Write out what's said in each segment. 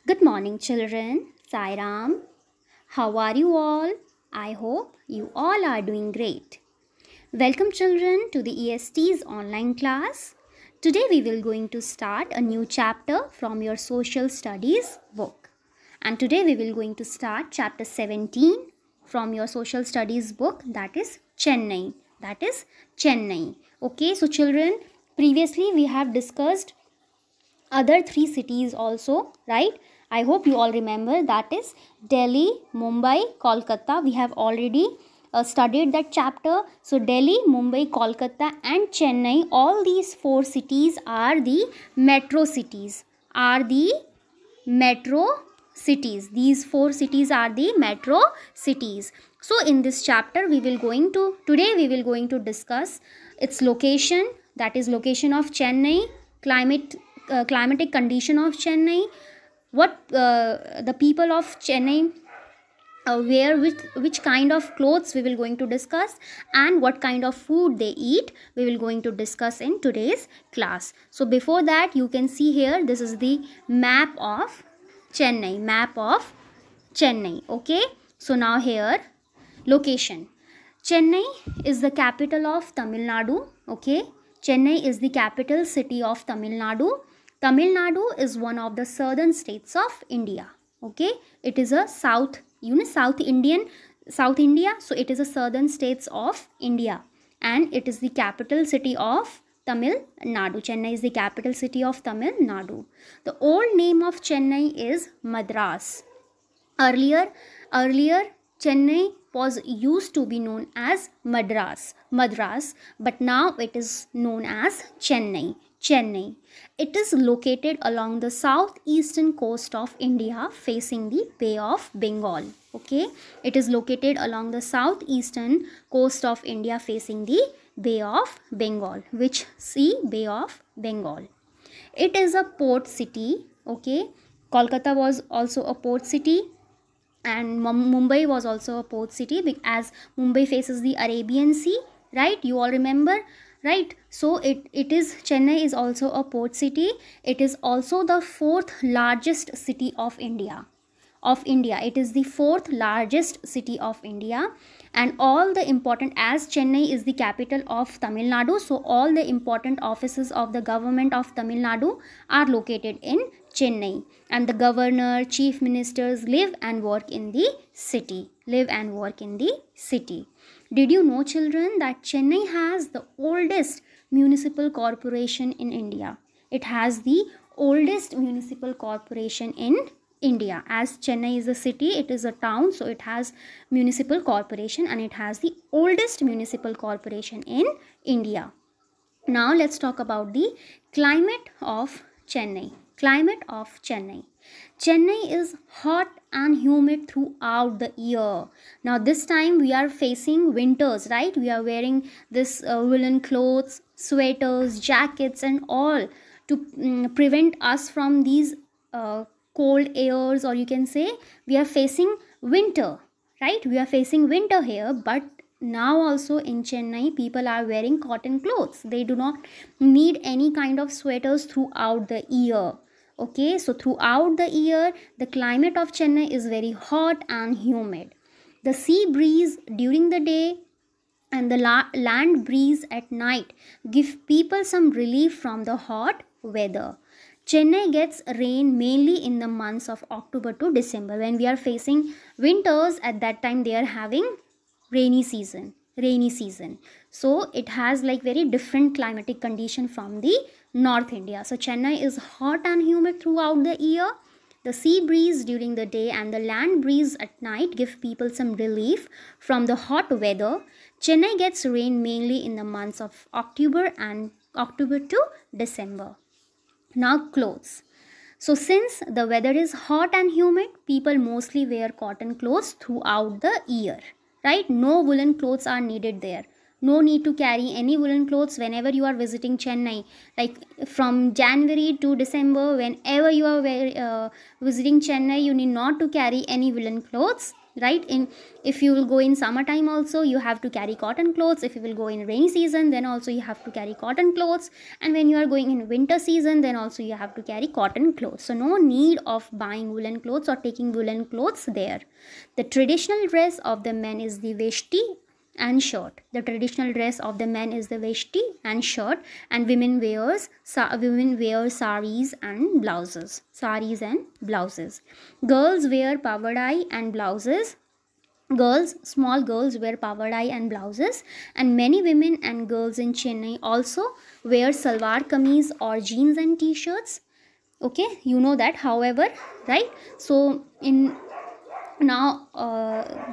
Good morning, children. Sairam. How are you all? I hope you all are doing great. Welcome, children, to the EST's online class. Today we will going to start a new chapter from your social studies book. And today we will going to start chapter 17 from your social studies book, that is Chennai. That is Chennai. Okay, so children, previously we have discussed other three cities also, right? I hope you all remember, that is Delhi, Mumbai, Kolkata. We have already studied that chapter. So Delhi, Mumbai, Kolkata and Chennai, all these four cities are the metro cities, are the metro cities. These four cities are the metro cities. So in this chapter today we will going to discuss its location, that is location of Chennai, climatic condition of Chennai, what the people of Chennai wear, which kind of clothes we will going to discuss, and what kind of food they eat we will going to discuss in today's class. So before that, you can see here, this is the map of Chennai. Okay, so now here, location. Chennai is the capital of Tamil Nadu. Okay, Chennai is the capital city of Tamil Nadu. Tamil Nadu is one of the southern states of India. Okay, it is a South India, so it is a southern states of India, and it is the capital city of Tamil Nadu. Chennai is the capital city of Tamil Nadu. The old name of Chennai is Madras. Earlier, Chennai was used to be known as Madras, but now it is known as Chennai. It is located along the southeastern coast of India, facing the Bay of Bengal. Okay, it is located along the southeastern coast of India, facing the Bay of Bengal. Which sea? Bay of Bengal. It is a port city. Okay, Kolkata was also a port city, and Mumbai was also a port city, as Mumbai faces the Arabian Sea, right? You all remember, right? So Chennai is also a port city. It is also the fourth largest city of India. It is the fourth largest city of India, and all the important, as Chennai is the capital of Tamil Nadu, so all the important offices of the government of Tamil Nadu are located in Chennai, and the governor, chief ministers live and work in the city. Did you know, children, that Chennai has the oldest municipal corporation in India? It has the oldest municipal corporation in India. As Chennai is a city, it is a town, so it has municipal corporation, and it has the oldest municipal corporation in India. Now let's talk about the climate of Chennai. Chennai is hot and humid throughout the year. Now this time we are facing winters, right? We are wearing this woolen clothes, sweaters, jackets and all to prevent us from these cold airs, or you can say we are facing winter, right? We are facing winter here, but now also in Chennai people are wearing cotton clothes. They do not need any kind of sweaters throughout the year. Okay, so throughout the year the climate of Chennai is very hot and humid. The sea breeze during the day and the land breeze at night give people some relief from the hot weather. Chennai gets rain mainly in the months of October to December. When we are facing winters, at that time they are having rainy season. So it has like very different climatic condition from the North India. So Chennai is hot and humid throughout the year. The sea breeze during the day and the land breeze at night give people some relief from the hot weather. Chennai gets rain mainly in the months of October to December. Now clothes. So since the weather is hot and humid, people mostly wear cotton clothes throughout the year, right? No woolen clothes are needed there. No need to carry any woolen clothes whenever you are visiting Chennai. Like from January to December, whenever you are visiting Chennai, you need not to carry any woolen clothes. right? In if you will go in summertime also, you have to carry cotton clothes. If you will go in rainy season, then also you have to carry cotton clothes. And when you are going in winter season, then also you have to carry cotton clothes. So no need of buying woolen clothes or taking woolen clothes there. The traditional dress of the men is the veshti and shirt. The traditional dress of the men is the veshti and shirt, and women wear saris and blouses. Saris and blouses. Girls wear pavadai and blouses. Small girls wear pavadai and blouses, and many women and girls in Chennai also wear salwar kameez or jeans and t-shirts. Okay, you know that. However, right, so in now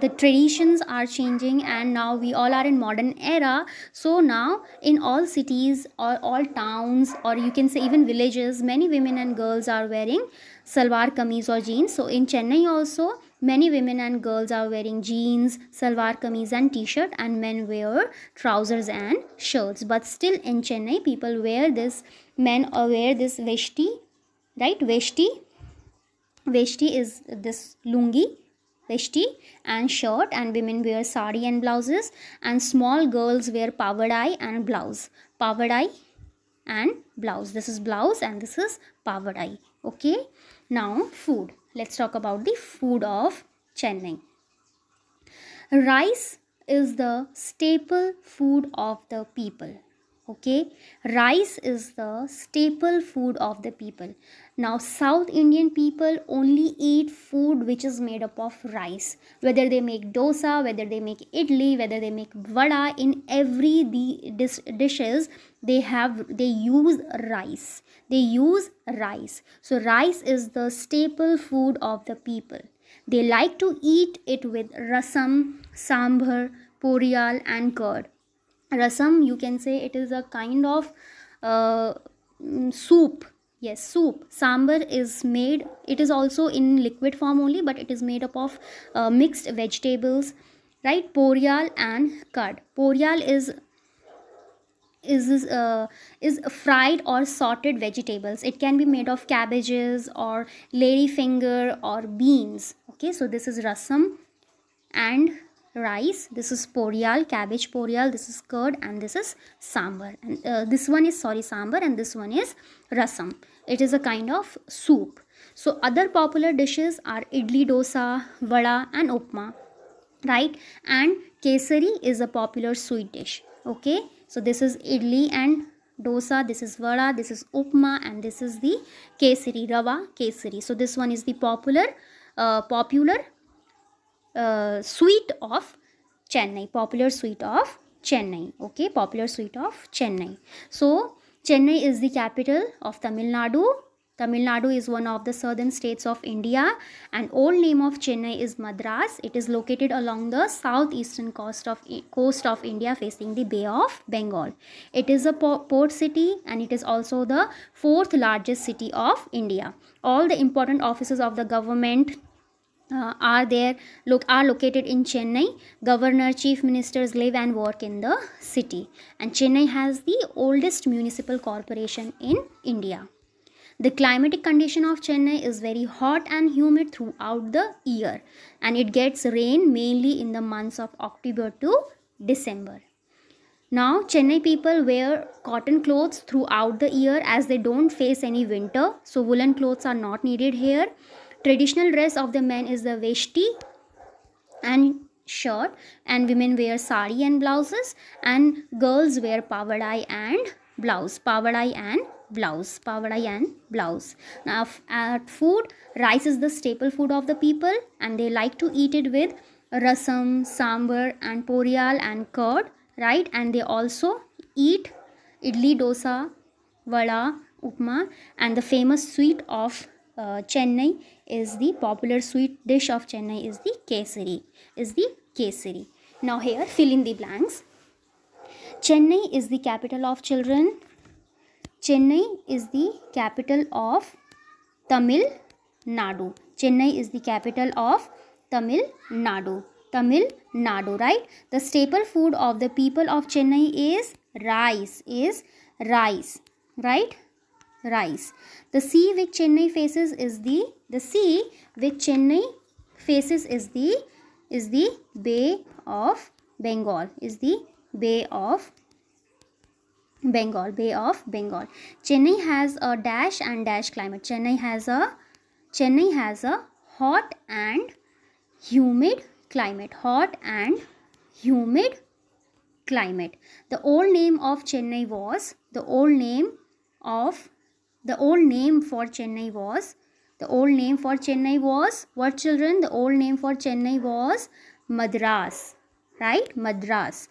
the traditions are changing, and now we all are in modern era. So now in all cities or all towns, or you can say even villages, many women and girls are wearing salwar kameez or jeans. So in Chennai also many women and girls are wearing jeans, salwar kameez and t-shirt, and men wear trousers and shirts. But still in Chennai people wear this, men wear this veshti, right? Veshti is this lungi, veshti and shirt, and women wear sari and blouses, and small girls wear pavadai and blouse. Pavadai and blouse. This is blouse and this is pavadai. Okay. Now food. Let's talk about the food of Chennai. Rice is the staple food of the people. Okay, rice is the staple food of the people. Now South Indian people only eat food which is made up of rice. Whether they make dosa, whether they make idli, whether they make vada, in every dishes they use rice. They use rice. So rice is the staple food of the people. They like to eat it with rasam, sambar, poriyal and curd. Rasam, you can say it is a kind of soup. Yes, soup. Sambar is made, it is also in liquid form only, but it is made up of mixed vegetables, right? Poriyal and curd. Poriyal is fried or sauteed vegetables. It can be made of cabbages or ladyfinger or beans. Okay, so this is rasam and rice. This is poriyal, cabbage poriyal. This is curd, and this is sambar. And this one is sambar, and this one is rasam. It is a kind of soup. So other popular dishes are idli, dosa, vada and upma, right? And kesari is a popular sweet dish. Okay, so this is idli and dosa, this is vada, this is upma, and this is the kesari, rava kesari. So this one is the popular sweet of Chennai. Popular sweet of Chennai. Okay, popular sweet of Chennai. So Chennai is the capital of Tamil Nadu. Tamil Nadu is one of the southern states of India, and old name of Chennai is Madras. It is located along the southeastern coast of India, facing the Bay of Bengal. It is a port city, and it is also the fourth largest city of India. All the important offices of the government are located in Chennai. Governor, chief ministers live and work in the city, and Chennai has the oldest municipal corporation in India. The climatic condition of Chennai is very hot and humid throughout the year, and it gets rain mainly in the months of October to December. Now Chennai people wear cotton clothes throughout the year as they don't face any winter, so woolen clothes are not needed here. Traditional dress of the men is the veshti and shirt, and women wear sari and blouses, and girls wear pavadai and blouse. Pavadai and blouse. Pavadai and blouse. Now at food, rice is the staple food of the people, and they like to eat it with rasam, sambar and poriyal and curd, right? And they also eat idli, dosa, vada, upma, and the famous sweet of Chennai is the popular sweet dish of Chennai is the kesari. Now here fill in the blanks. Chennai is the capital of children. Chennai is the capital of Tamil Nadu. Chennai is the capital of Tamil Nadu. Tamil Nadu, right? The staple food of the people of Chennai is rice. Right? Rice. The sea which Chennai faces is the is the Bay of Bengal. Is the Bay of Bengal. Bay of Bengal. Chennai has a dash and dash climate. Chennai has a hot and humid climate. Hot and humid climate. The old name for Chennai was what, children? The old name for Chennai was Madras, right? Madras.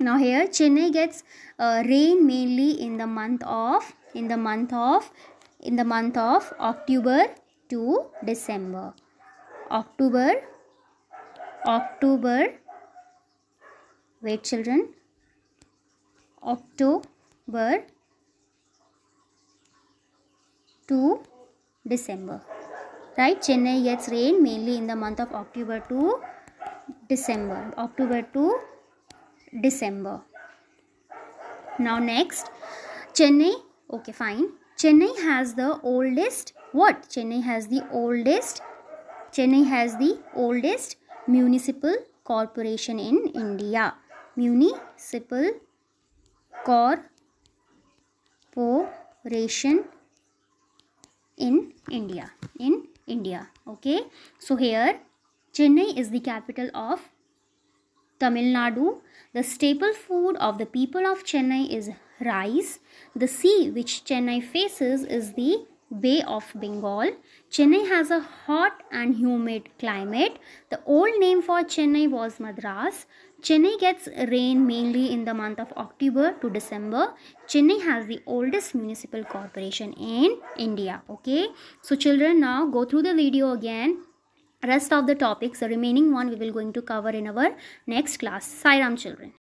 Now here Chennai gets rain mainly in the month of October to December. October. Wait, children. October to December. Right? Chennai gets rain mainly in the month of October to December. Now next, Chennai. Okay, fine. Chennai has the oldest what? Chennai has the oldest municipal corporation in India. Municipal corporation in India. Okay. So here Chennai is the capital of Tamil Nadu. The staple food of the people of Chennai is rice. The sea which Chennai faces is the Bay of Bengal. Chennai has a hot and humid climate. The old name for Chennai was Madras. Chennai gets rain mainly in the month of October to December. Chennai has the oldest municipal corporation in India. Okay. So children, now go through the video again. Rest of the topics, the remaining one we will going to cover in our next class. Sai Ram, children.